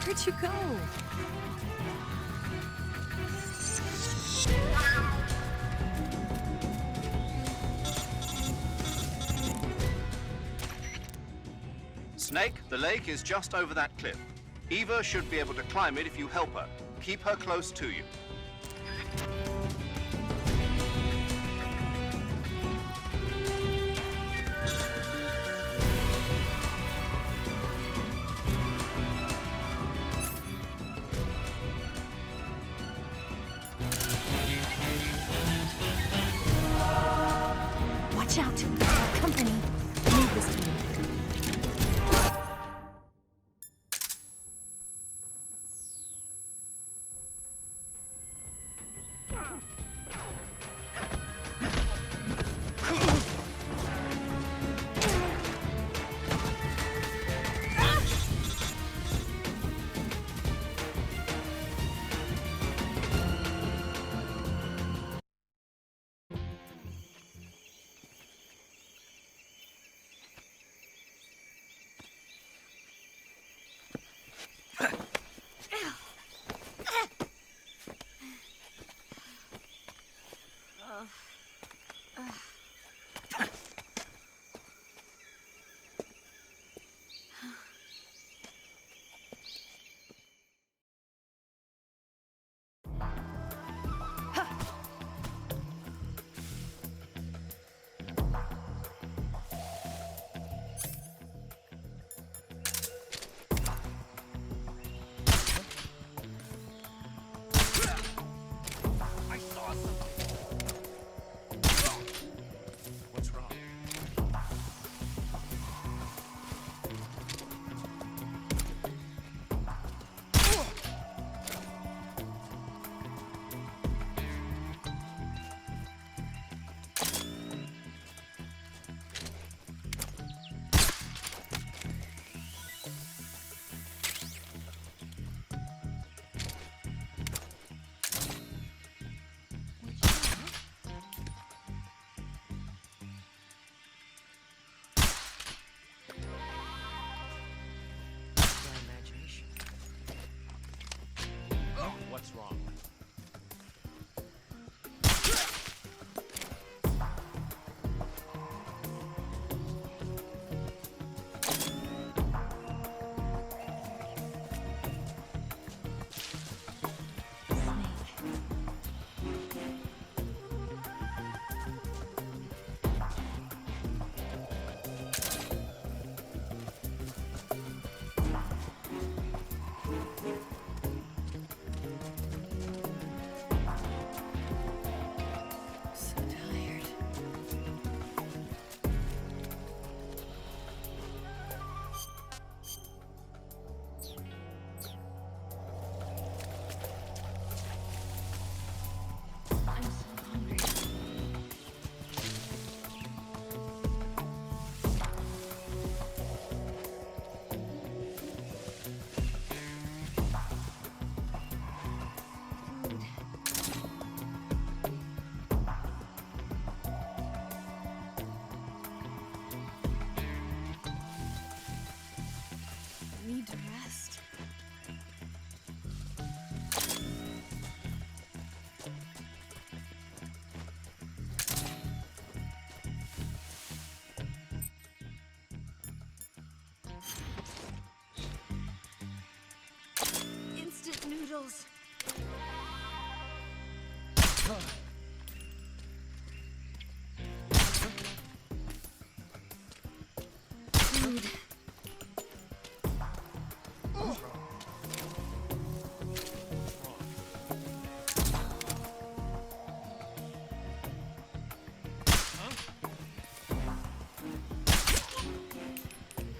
Where'd you go? Snake, the lake is just over that cliff. Eva should be able to climb it if you help her. Keep her close to you. Watch out! Our company need this team. What's wrong? So tired. I'm so hungry. I need to rest. Instant noodles. Food.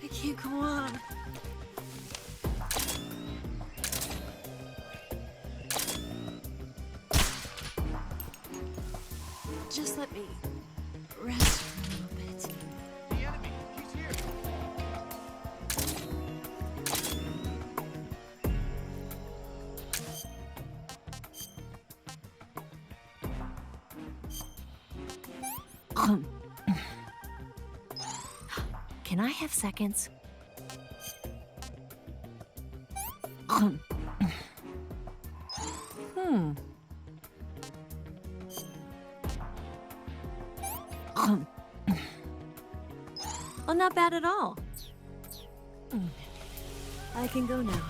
I can't go on. Just let me rest for a little bit. The enemy! He's here! Can I have seconds? Oh, not bad at all. I can go now.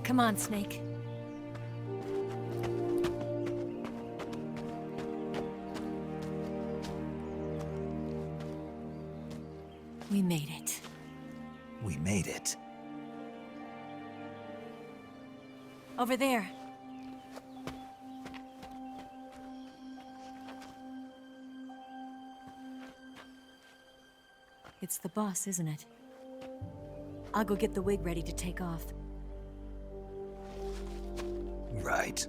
Come on, Snake. We made it. We made it. Over there. It's the boss, isn't it? I'll go get the wig ready to take off. Right.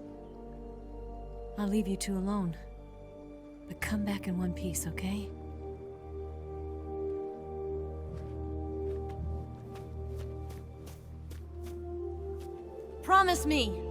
I'll leave you two alone. But come back in one piece, okay? Promise me!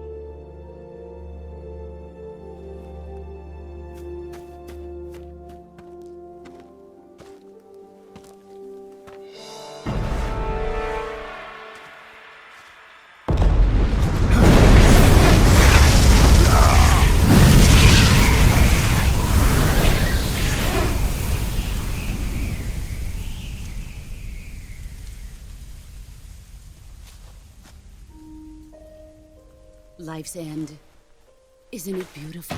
Life's end. Isn't it beautiful?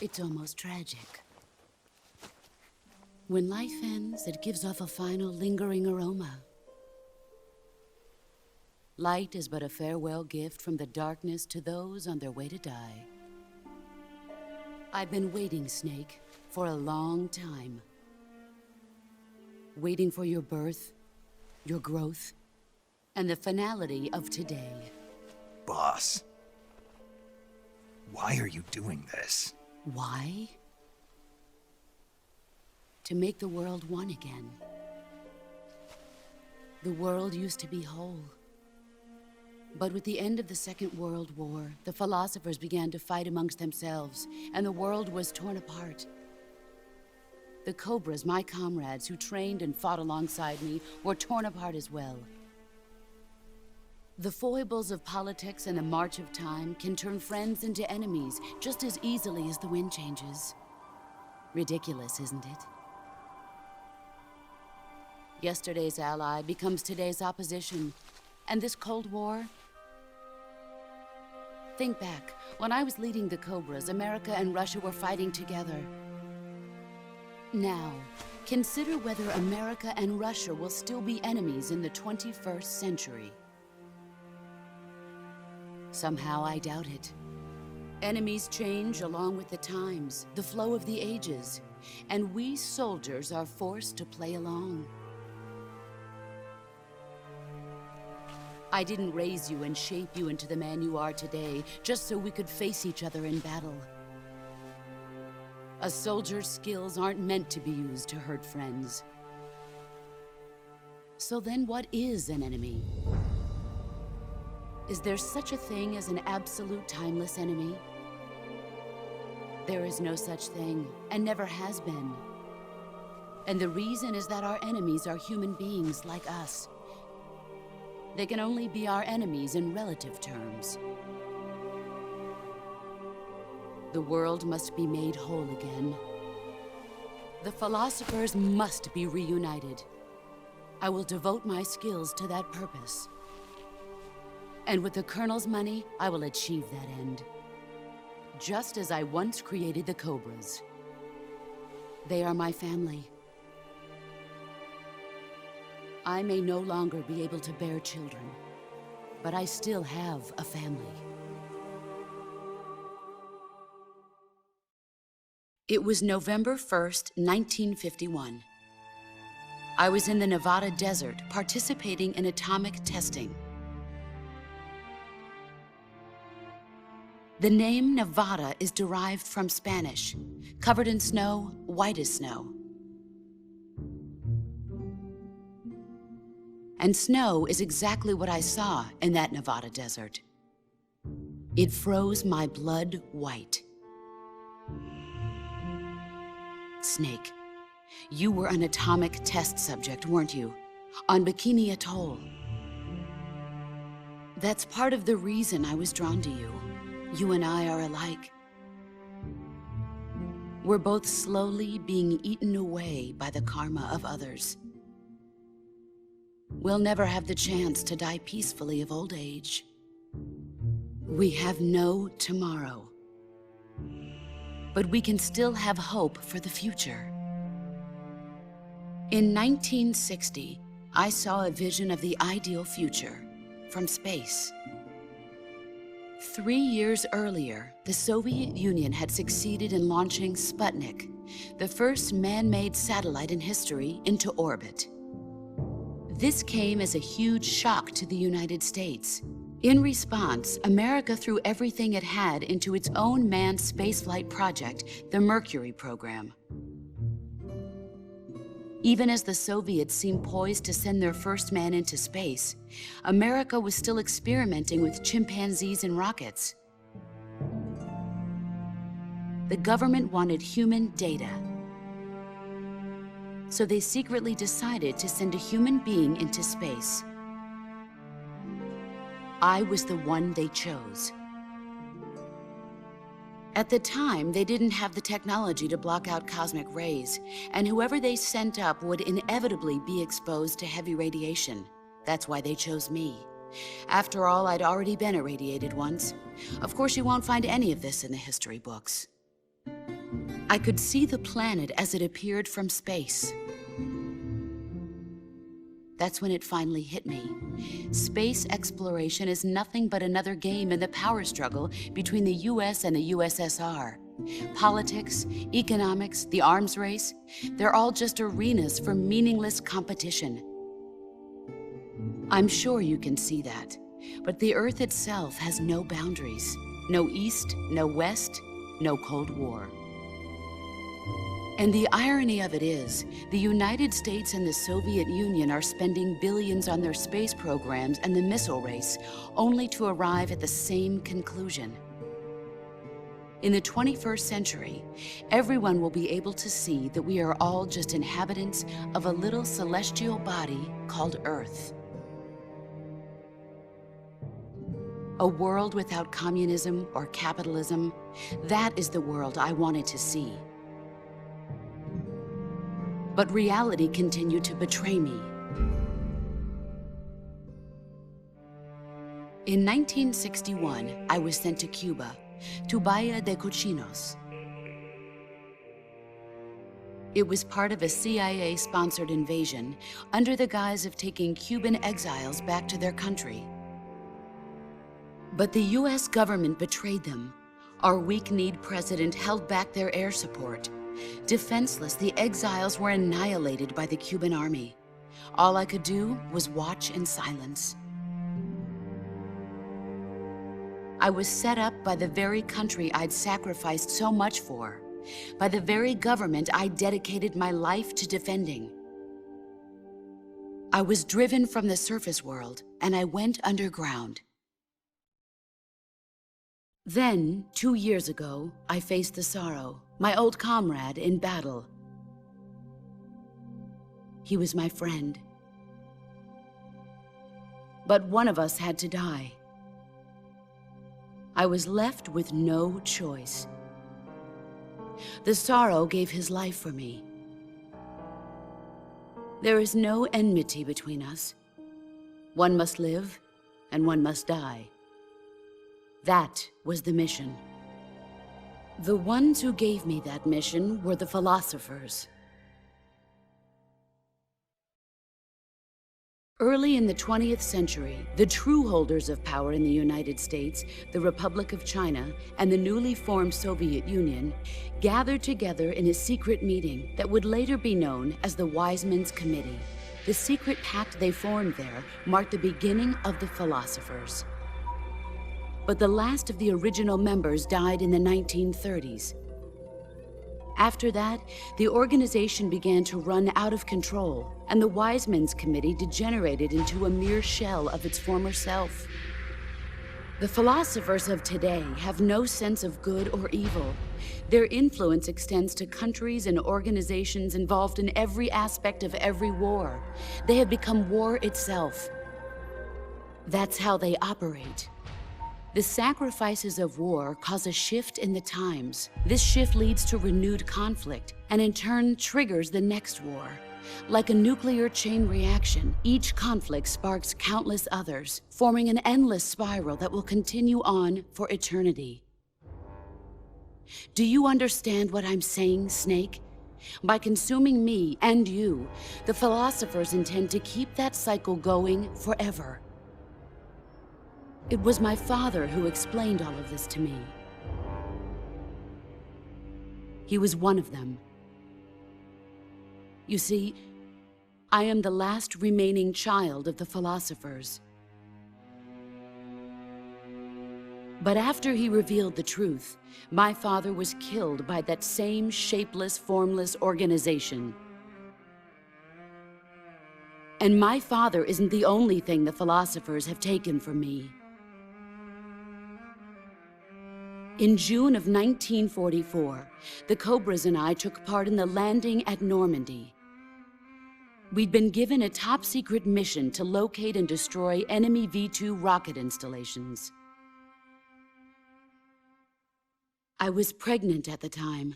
It's almost tragic. When life ends, it gives off a final lingering aroma. Light is but a farewell gift from the darkness to those on their way to die. I've been waiting, Snake, for a long time. Waiting for your birth, your growth, and the finality of today. Boss. Why are you doing this? Why? To make the world one again. The world used to be whole. But with the end of the Second World War, the philosophers began to fight amongst themselves, and the world was torn apart. The Cobras, my comrades who trained and fought alongside me, were torn apart as well. The foibles of politics and the march of time can turn friends into enemies just as easily as the wind changes. Ridiculous, isn't it? Yesterday's ally becomes today's opposition, and this Cold War? Think back. When I was leading the Cobras, America and Russia were fighting together. Now, consider whether America and Russia will still be enemies in the 21st century. Somehow I doubt it. Enemies change along with the times, the flow of the ages, and we soldiers are forced to play along. I didn't raise you and shape you into the man you are today just so we could face each other in battle. A soldier's skills aren't meant to be used to hurt friends. So then what is an enemy? Is there such a thing as an absolute timeless enemy? There is no such thing, and never has been. And the reason is that our enemies are human beings like us. They can only be our enemies in relative terms. The world must be made whole again. The philosophers must be reunited. I will devote my skills to that purpose. And with the Colonel's money, I will achieve that end. Just as I once created the Cobras. They are my family. I may no longer be able to bear children, but I still have a family. It was November 1st, 1951. I was in the Nevada desert participating in atomic testing. The name Nevada is derived from Spanish, covered in snow, white as snow. And snow is exactly what I saw in that Nevada desert. It froze my blood white. Snake, you were an atomic test subject, weren't you? On Bikini Atoll. That's part of the reason I was drawn to you. You and I are alike. We're both slowly being eaten away by the karma of others. We'll never have the chance to die peacefully of old age. We have no tomorrow. But we can still have hope for the future. In 1960, I saw a vision of the ideal future from space. 3 years earlier, the Soviet Union had succeeded in launching Sputnik, the first man-made satellite in history, into orbit. This came as a huge shock to the United States. In response, America threw everything it had into its own manned spaceflight project, the Mercury program. Even as the Soviets seemed poised to send their first man into space, America was still experimenting with chimpanzees and rockets. The government wanted human data. So they secretly decided to send a human being into space. I was the one they chose. At the time, they didn't have the technology to block out cosmic rays, and whoever they sent up would inevitably be exposed to heavy radiation. That's why they chose me. After all, I'd already been irradiated once. Of course, you won't find any of this in the history books. I could see the planet as it appeared from space. That's when it finally hit me. Space exploration is nothing but another game in the power struggle between the US and the USSR. Politics, economics, the arms race, they're all just arenas for meaningless competition. I'm sure you can see that, but the Earth itself has no boundaries. No East, no West, no Cold War. And the irony of it is, the United States and the Soviet Union are spending billions on their space programs and the missile race, only to arrive at the same conclusion. In the 21st century, everyone will be able to see that we are all just inhabitants of a little celestial body called Earth. A world without communism or capitalism, that is the world I wanted to see. But reality continued to betray me. In 1961, I was sent to Cuba, to Bahia de Cochinos. It was part of a CIA-sponsored invasion under the guise of taking Cuban exiles back to their country. But the US government betrayed them. Our weak-kneed president held back their air support. Defenseless, the exiles were annihilated by the Cuban army. All I could do was watch in silence. I was set up by the very country I'd sacrificed so much for, by the very government I dedicated my life to defending. I was driven from the surface world, and I went underground. Then, 2 years ago, I faced the Sorrow, my old comrade in battle. He was my friend. But one of us had to die. I was left with no choice. The Sorrow gave his life for me. There is no enmity between us. One must live, and one must die. That was the mission. The ones who gave me that mission were the philosophers. Early in the 20th century, the true holders of power in the United States, the Republic of China, and the newly formed Soviet Union gathered together in a secret meeting that would later be known as the Wise Men's Committee. The secret pact they formed there marked the beginning of the philosophers. But the last of the original members died in the 1930s. After that, the organization began to run out of control, and the Wise Men's Committee degenerated into a mere shell of its former self. The philosophers of today have no sense of good or evil. Their influence extends to countries and organizations involved in every aspect of every war. They have become war itself. That's how they operate. The sacrifices of war cause a shift in the times. This shift leads to renewed conflict, and in turn triggers the next war. Like a nuclear chain reaction, each conflict sparks countless others, forming an endless spiral that will continue on for eternity. Do you understand what I'm saying, Snake? By consuming me and you, the philosophers intend to keep that cycle going forever. It was my father who explained all of this to me. He was one of them. You see, I am the last remaining child of the philosophers. But after he revealed the truth, my father was killed by that same shapeless, formless organization. And my father isn't the only thing the philosophers have taken from me. In June of 1944, the Cobras and I took part in the landing at Normandy. We'd been given a top-secret mission to locate and destroy enemy V-2 rocket installations. I was pregnant at the time.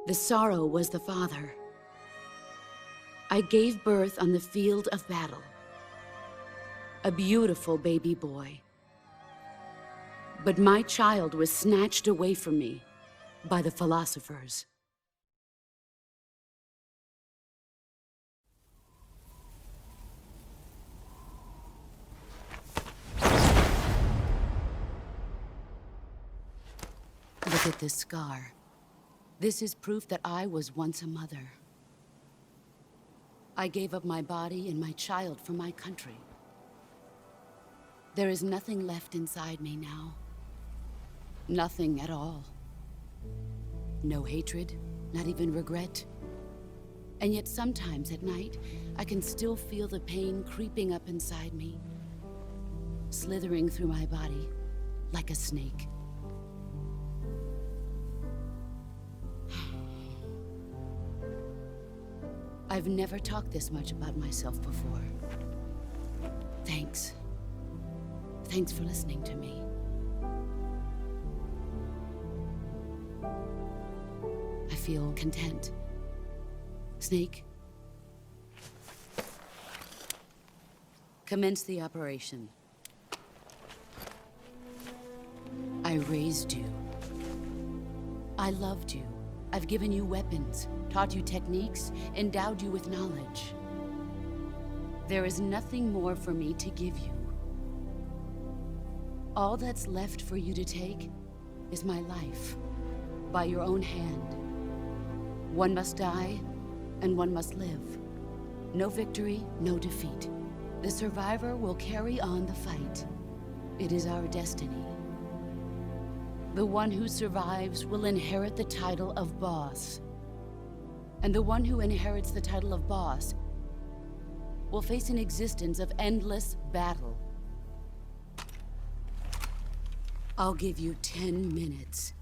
The Sorrow was the father. I gave birth on the field of battle. A beautiful baby boy. But my child was snatched away from me by the philosophers. Look at this scar. This is proof that I was once a mother. I gave up my body and my child for my country. There is nothing left inside me now. Nothing at all. No hatred, not even regret. And yet sometimes at night, I can still feel the pain creeping up inside me, slithering through my body like a snake. I've never talked this much about myself before. Thanks. Thanks for listening to me. I feel content. Snake? Commence the operation. I raised you. I loved you. I've given you weapons, taught you techniques, endowed you with knowledge. There is nothing more for me to give you. All that's left for you to take is my life, by your own hand. One must die, and one must live. No victory, no defeat. The survivor will carry on the fight. It is our destiny. The one who survives will inherit the title of boss. And the one who inherits the title of boss will face an existence of endless battle. I'll give you 10 minutes.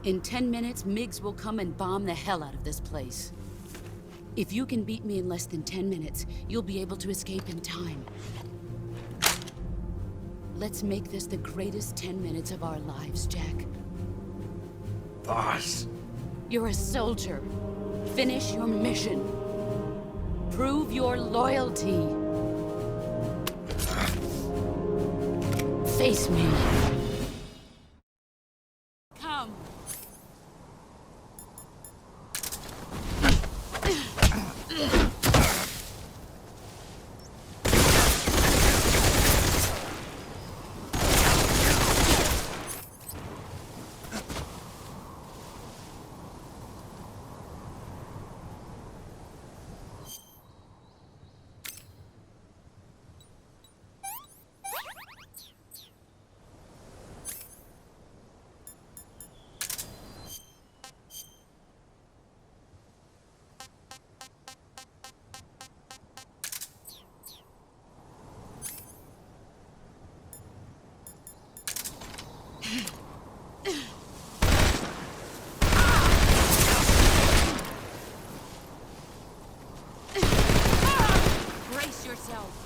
In 10 minutes, Miggs will come and bomb the hell out of this place. If you can beat me in less than 10 minutes, you'll be able to escape in time. Let's make this the greatest 10 minutes of our lives, Jack. Boss. You're a soldier. Finish your mission. Prove your loyalty. Face me. Come. Brace yourself.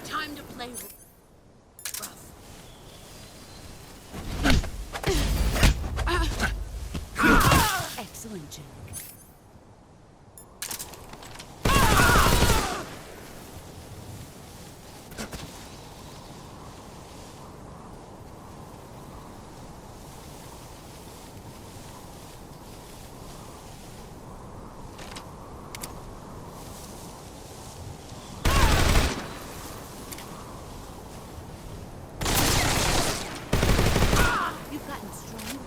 Time to play rough. Excellent, Jack. You've gotten stronger.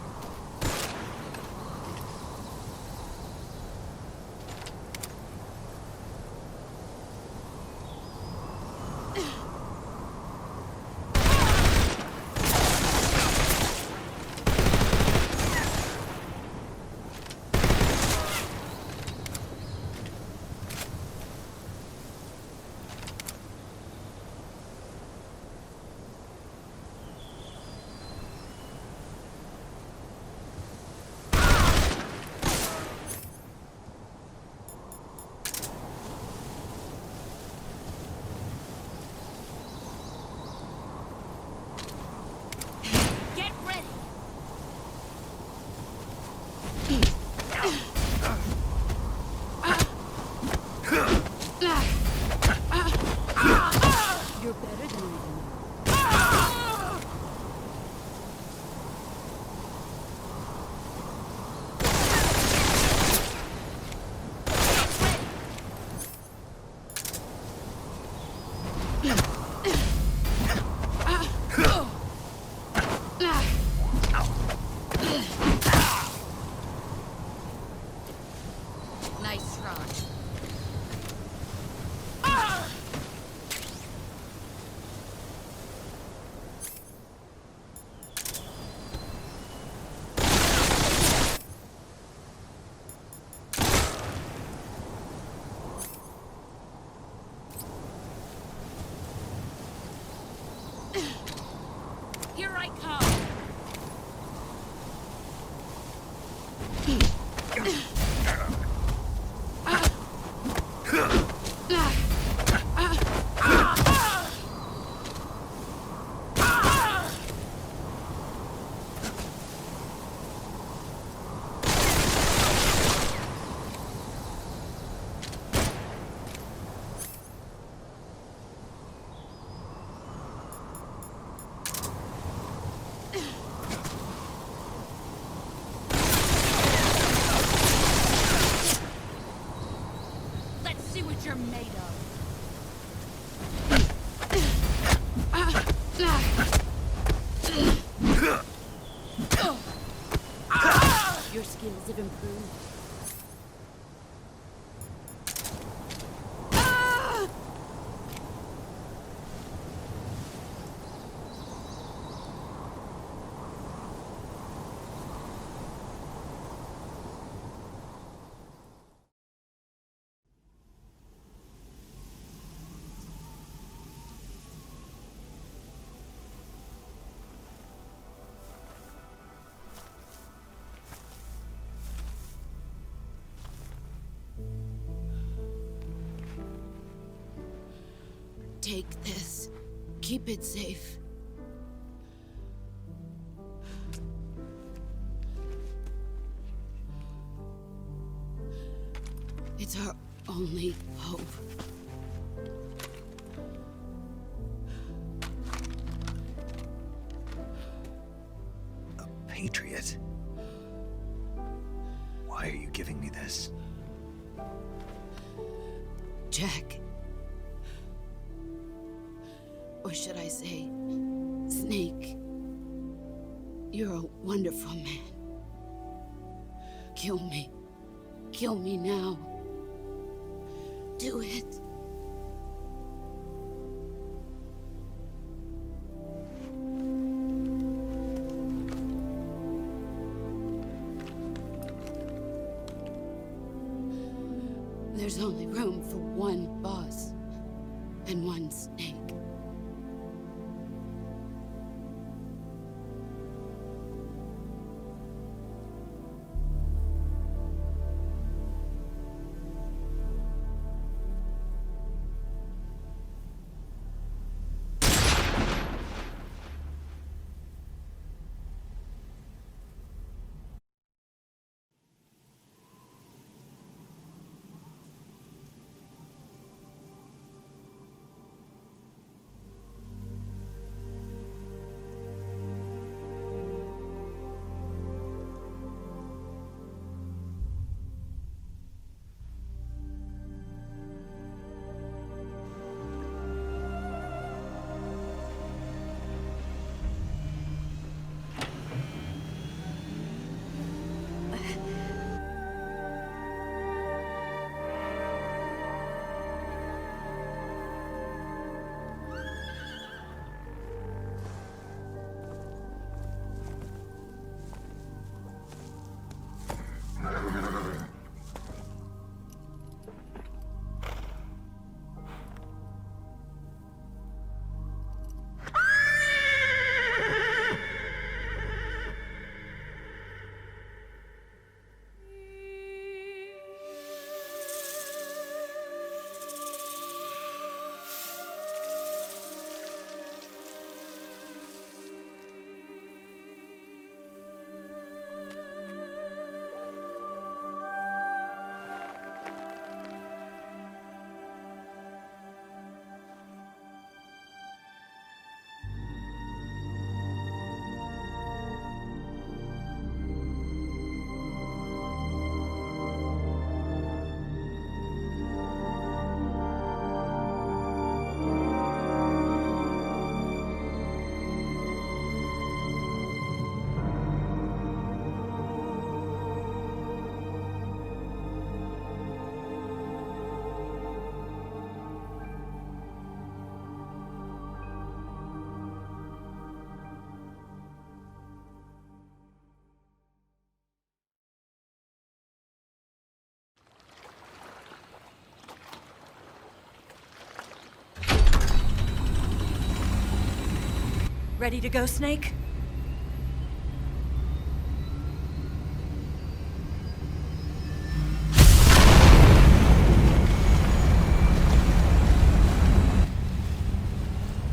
Get ready. You're better than I Nice try. Here I come. have improved. Take this. Keep it safe. It's our only hope. A patriot? Why are you giving me this? Jack. Or should I say, Snake. You're a wonderful man. Kill me. Kill me now. Do it. There's only room for one boss and one Snake. Ready to go, Snake?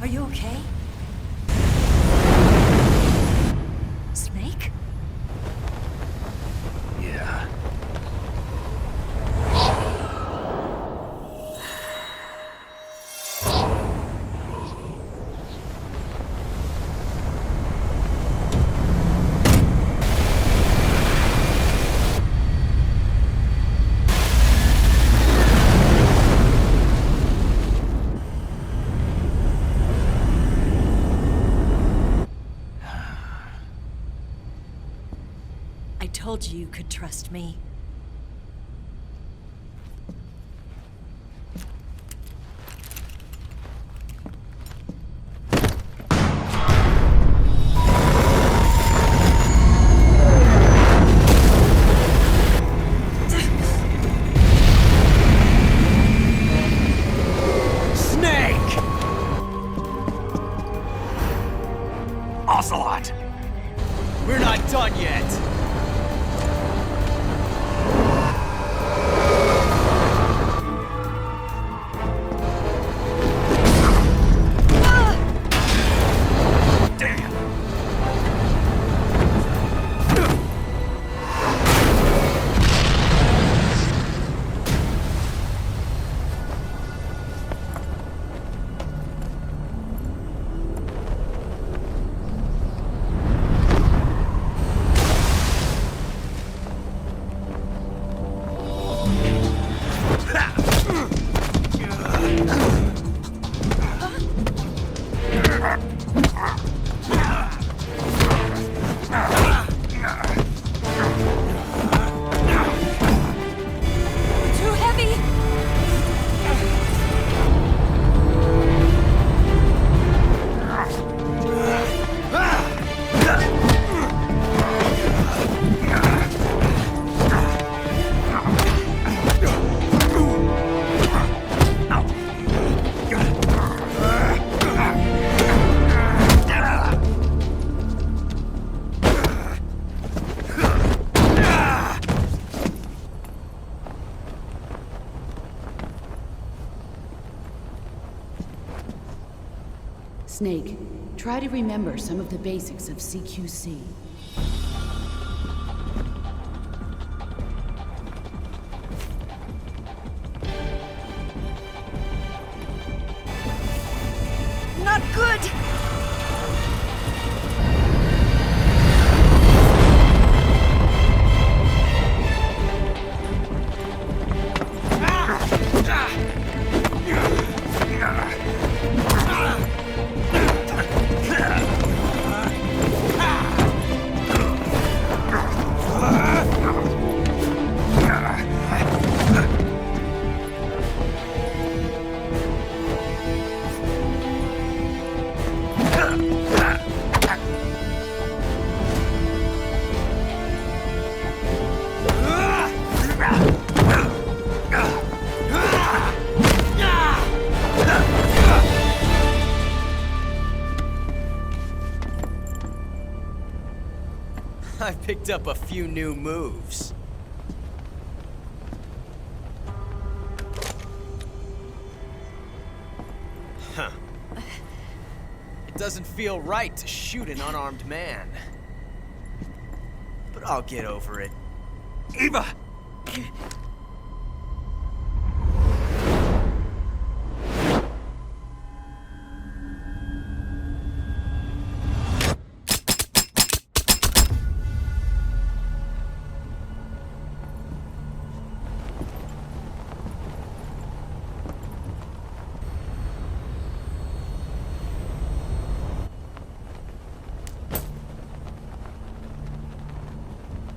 Are you okay? Snake? Yeah. told you could trust me. Ocelot! We're not done yet. Damn! Too heavy! Snake, try to remember some of the basics of CQC. Not good! I picked up a few new moves. Huh. It doesn't feel right to shoot an unarmed man. But I'll get over it. Eva!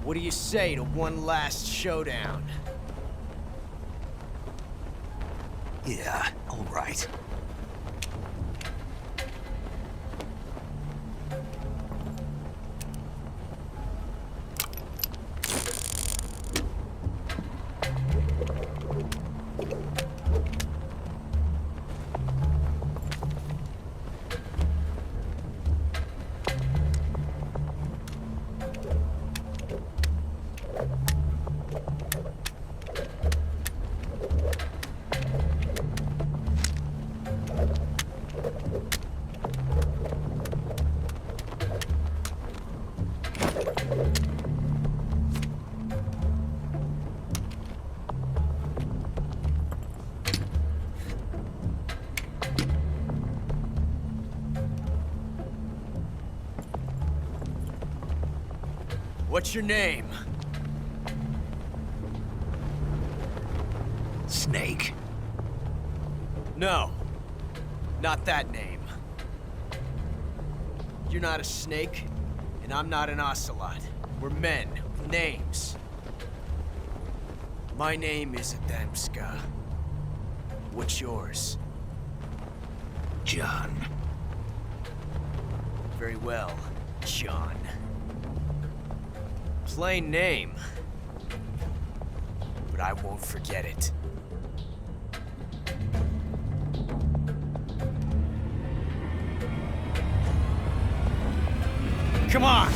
What do you say to one last showdown? Yeah, all right. What's your name? Snake. No. Not that name. You're not a snake, and I'm not an ocelot. We're men with Names. My name is Adamska. What's yours? John. Very well, John. Plain name. But I won't forget it. Come on!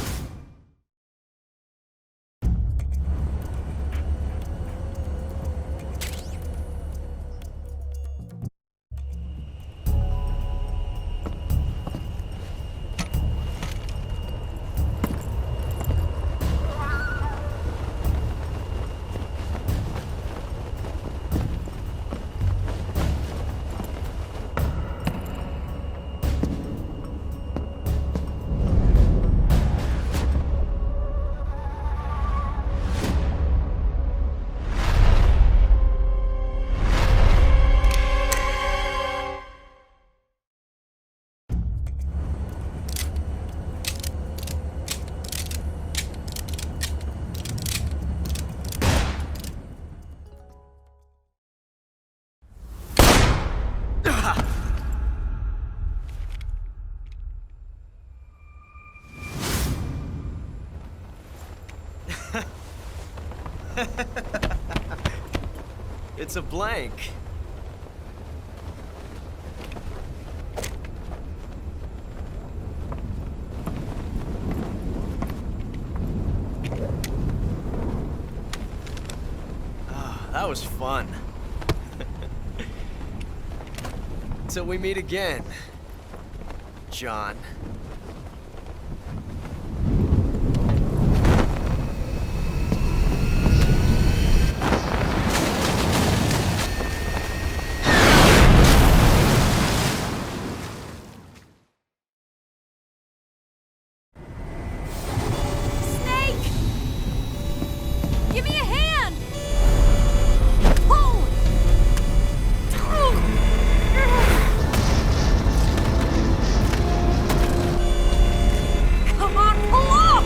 It's a blank. Ah, that was fun. Till we meet again, John. Give me a hand! Pull! Come on, pull up!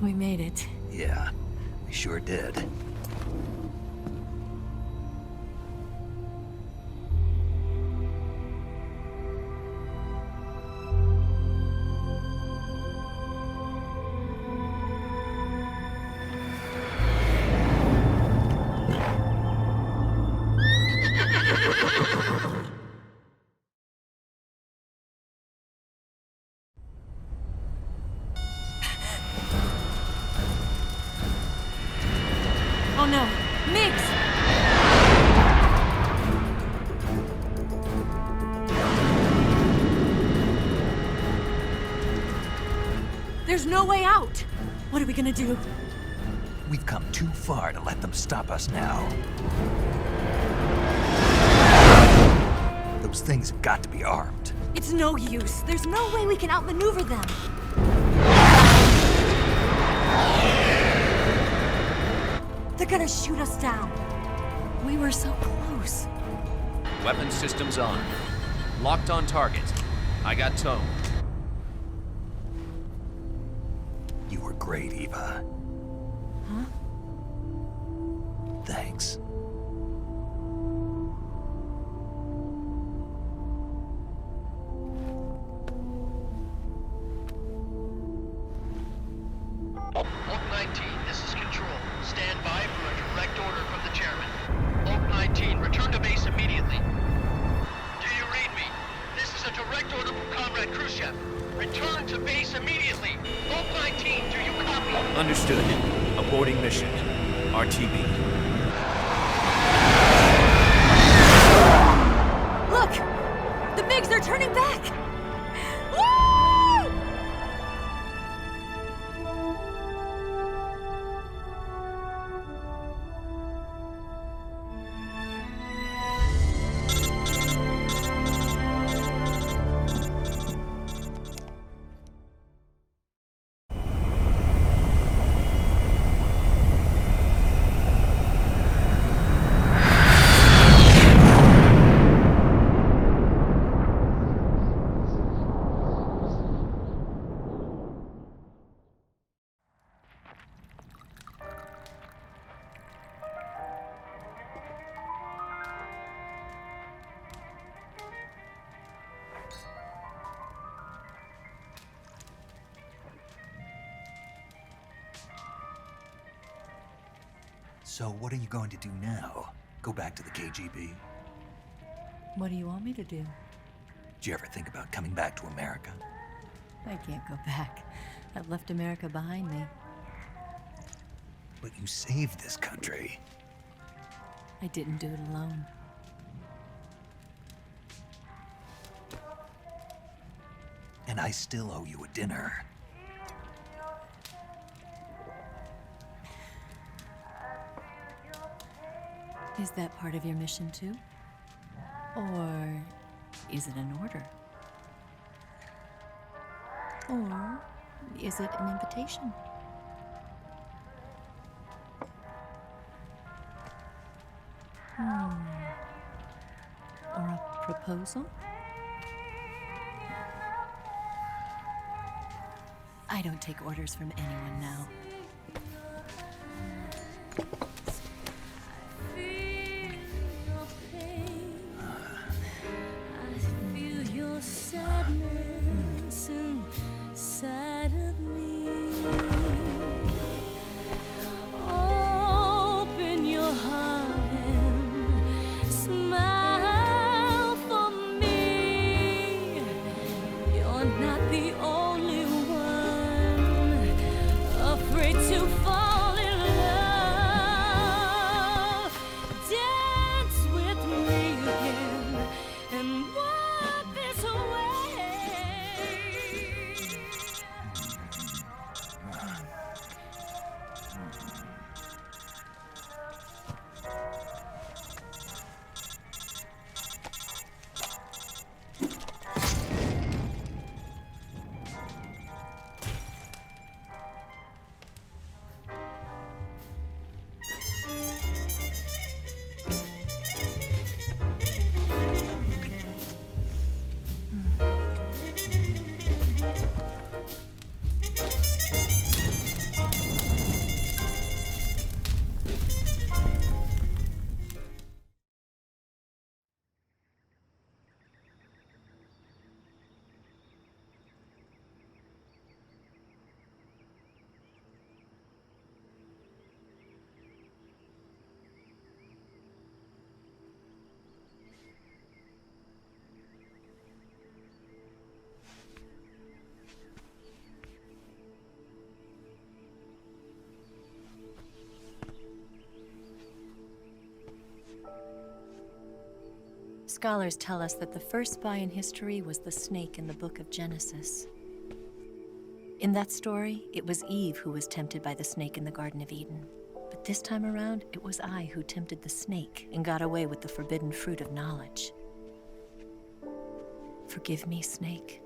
We made it. Yeah, we sure did. Oh no, Miggs! There's no way out! What are we gonna do? We've come too far to let them stop us now. Those things have got to be armed. It's no use. There's no way we can outmaneuver them. They're gonna shoot us down. We were so close. Weapon systems on. Locked on target. I got tone. You were great, Eva. Huh? Thanks. Oak 19, this is Control. Stand by for a direct order from the chairman. Oak 19, return to base immediately. Do you read me? This is a direct order from Comrade Khrushchev. Return to base immediately. Oak 19, do you copy? Understood. Aborting mission. RTB. Look! The MiGs are turning back! Woo! So what are you going to do now? Go back to the KGB? What do you want me to do? Did you ever think about coming back to America? I can't go back. I've left America behind me. But you saved this country. I didn't do it alone. And I still owe you a dinner. Is that part of your mission too? Or is it an order? Or is it an invitation? Or a proposal? I don't take orders from anyone now. Scholars tell us that the first spy in history was the snake in the book of Genesis. In that story, it was Eve who was tempted by the snake in the Garden of Eden. But this time around, it was I who tempted the snake and got away with the forbidden fruit of knowledge. Forgive me, snake.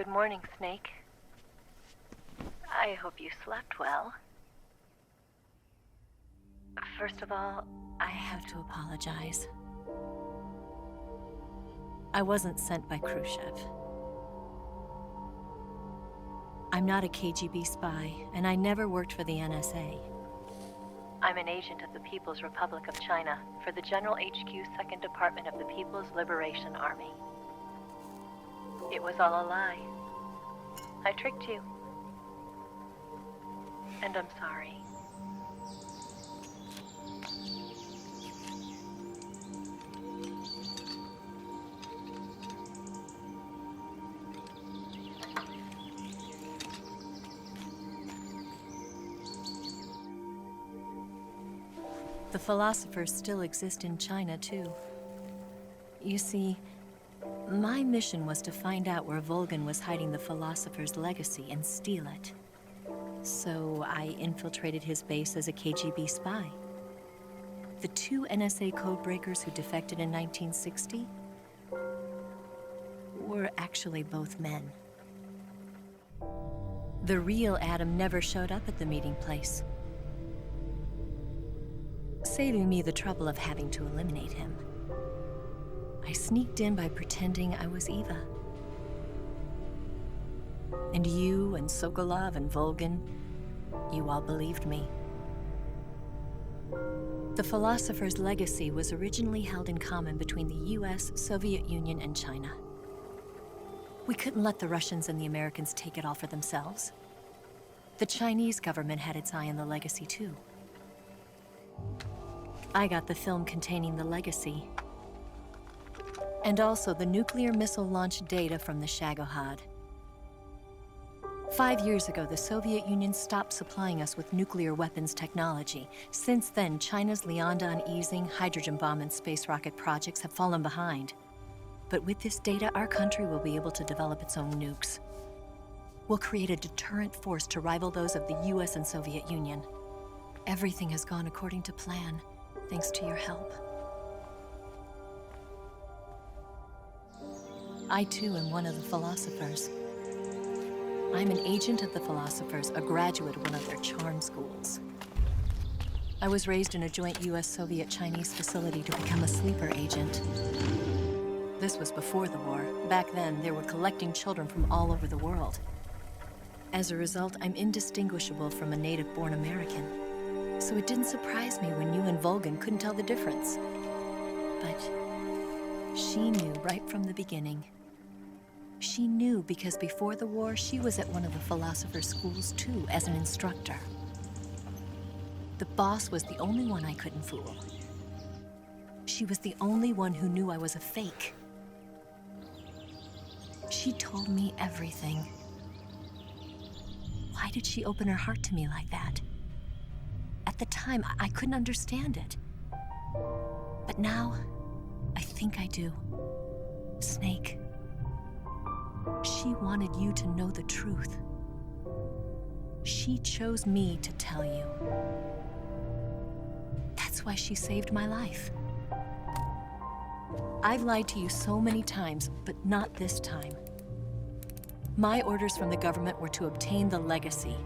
Good morning, Snake. I hope you slept well. First of all, I have to apologize. I wasn't sent by Khrushchev. I'm not a KGB spy, and I never worked for the NSA. I'm an agent of the People's Republic of China for the General HQ 2nd Department of the People's Liberation Army. It was all a lie. I tricked you. And I'm sorry. The philosophers still exist in China, too. You see, my mission was to find out where Volgan was hiding the philosopher's legacy and steal it. So I infiltrated his base as a KGB spy. The 2 NSA codebreakers who defected in 1960? were actually both men. The real Adam never showed up at the meeting place, saving me the trouble of having to eliminate him. I sneaked in by pretending I was Eva. And you and Sokolov and Volgin, you all believed me. The philosopher's legacy was originally held in common between the US, Soviet Union, and China. We couldn't let the Russians and the Americans take it all for themselves. The Chinese government had its eye on the legacy too. I got the film containing the legacy, and also the nuclear missile launch data from the Shagohod. 5 years ago, the Soviet Union stopped supplying us with nuclear weapons technology. Since then, China's Liaodong easing, hydrogen bomb, and space rocket projects have fallen behind. But with this data, our country will be able to develop its own nukes. We'll create a deterrent force to rival those of the US and Soviet Union. Everything has gone according to plan, thanks to your help. I too am one of the philosophers. I'm an agent of the philosophers, a graduate of one of their charm schools. I was raised in a joint US-Soviet-Chinese facility to become a sleeper agent. This was before the war. Back then, they were collecting children from all over the world. As a result, I'm indistinguishable from a native-born American. So it didn't surprise me when you and Volgin couldn't tell the difference. But she knew right from the beginning. She knew because before the war, she was at one of the philosopher's schools too, as an instructor. The boss was the only one I couldn't fool. She was the only one who knew I was a fake. She told me everything. Why did she open her heart to me like that? At the time, I couldn't understand it. But now, I think I do. Snake. She wanted you to know the truth. She chose me to tell you. That's why she saved my life. I've lied to you so many times, but not this time. My orders from the government were to obtain the legacy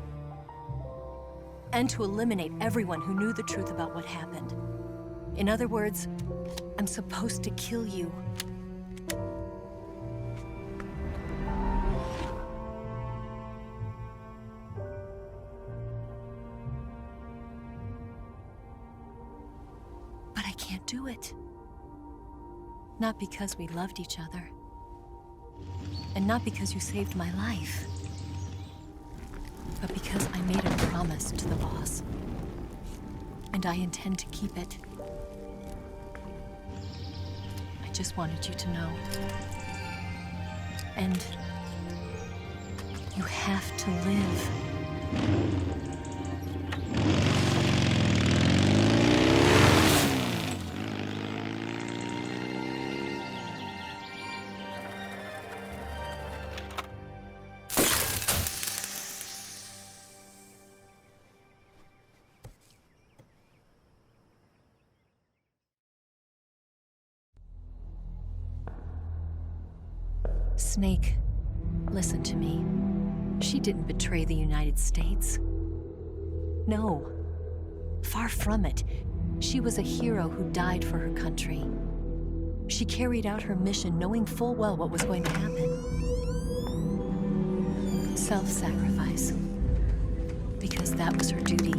and to eliminate everyone who knew the truth about what happened. In other words, I'm supposed to kill you. But I can't do it. Not because we loved each other. And not because you saved my life. But because I made a promise to the boss. And I intend to keep it. I just wanted you to know. And you have to live. Snake, listen to me. She didn't betray the United States. No. Far from it. She was a hero who died for her country. She carried out her mission knowing full well what was going to happen. Self-sacrifice. Because that was her duty.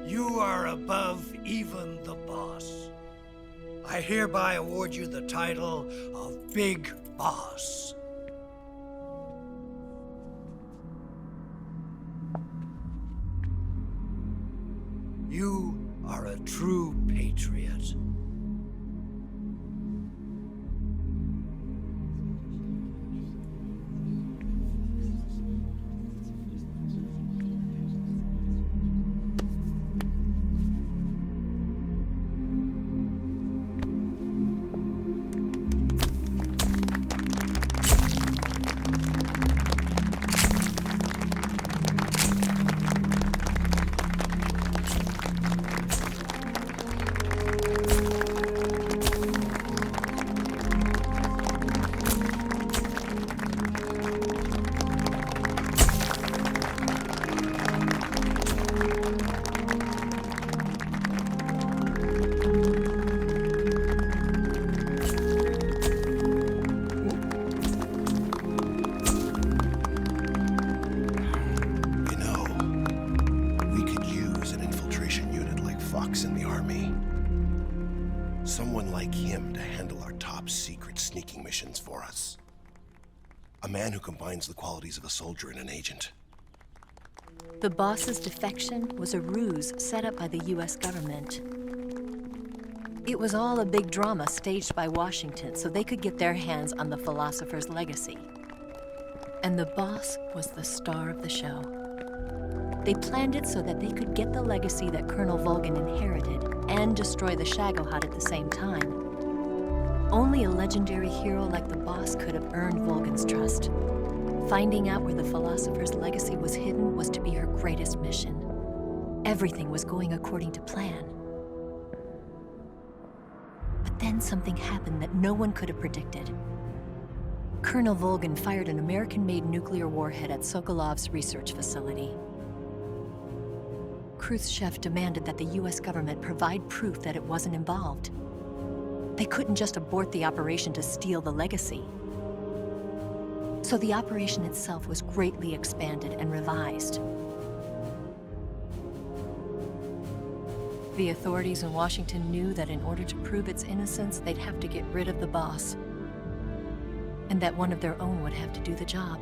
You are above even the boss. I hereby award you the title of Big Boss. You are a true patriot. fox in the army. Someone like him to handle our top secret sneaking missions for us. A man who combines the qualities of a soldier and an agent. The boss's defection was a ruse set up by the US government. It was all a big drama staged by Washington so they could get their hands on the philosopher's legacy. And the boss was the star of the show. They planned it so that they could get the legacy that Colonel Volgin inherited and destroy the Shagohod at the same time. Only a legendary hero like the boss could have earned Volgin's trust. Finding out where the philosopher's legacy was hidden was to be her greatest mission. Everything was going according to plan. But then something happened that no one could have predicted. Colonel Volgin fired an American-made nuclear warhead at Sokolov's research facility. Khrushchev demanded that the US government provide proof that it wasn't involved. They couldn't just abort the operation to steal the legacy. So the operation itself was greatly expanded and revised. The authorities in Washington knew that in order to prove its innocence, they'd have to get rid of the boss, and that one of their own would have to do the job.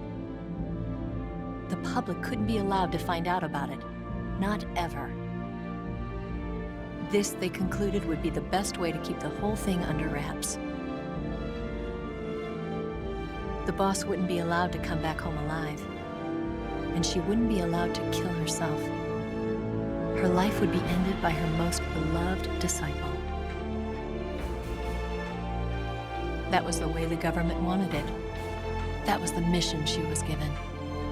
The public couldn't be allowed to find out about it, not ever. This, they concluded, would be the best way to keep the whole thing under wraps. The boss wouldn't be allowed to come back home alive, and she wouldn't be allowed to kill herself. Her life would be ended by her most beloved disciple. That was the way the government wanted it. That was the mission she was given,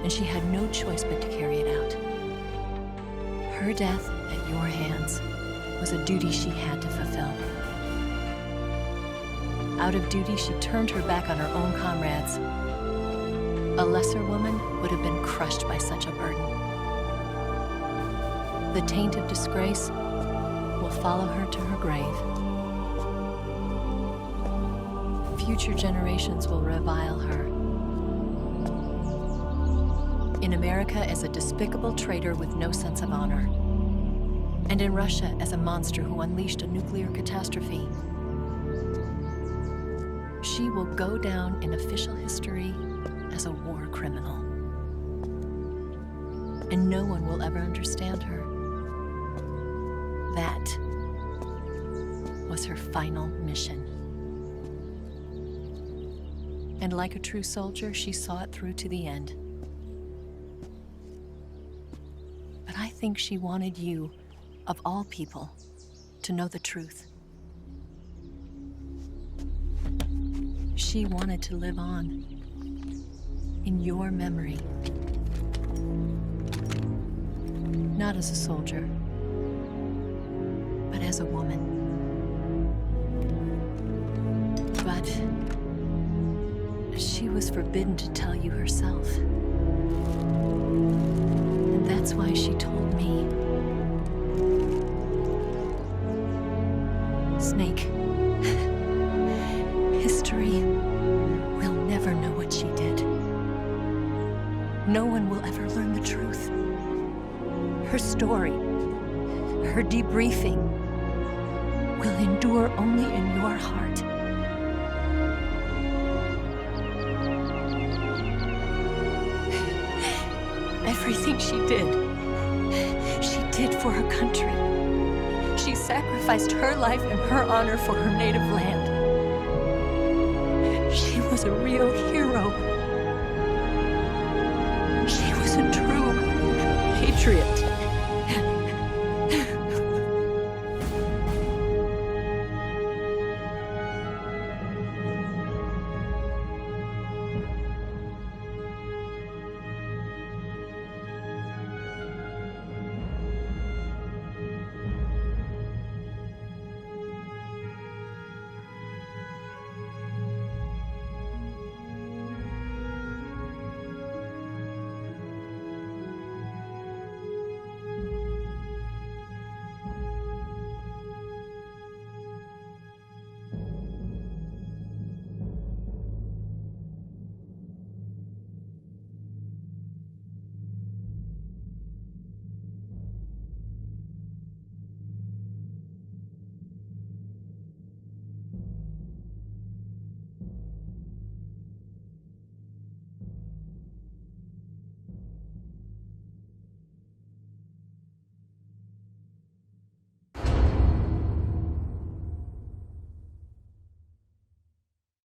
and she had no choice but to carry it out. Her death at your hands was a duty she had to fulfill. Out of duty, she turned her back on her own comrades. A lesser woman would have been crushed by such a burden. The taint of disgrace will follow her to her grave. Future generations will revile her. In America as a despicable traitor with no sense of honor. And in Russia as a monster who unleashed a nuclear catastrophe. She will go down in official history as a war criminal. And no one will ever understand her. That was her final mission. And like a true soldier, she saw it through to the end. But I think she wanted you, of all people, to know the truth. She wanted to live on in your memory. Not as a soldier, but as a woman. But she was forbidden to tell you herself. And that's why she told me. Snake, history will never know what she did. No one will ever learn the truth. Her story, her debriefing, will endure only in your heart. Everything she did for her country. She sacrificed her life and her honor for her native land. She was a real hero. She was a true patriot.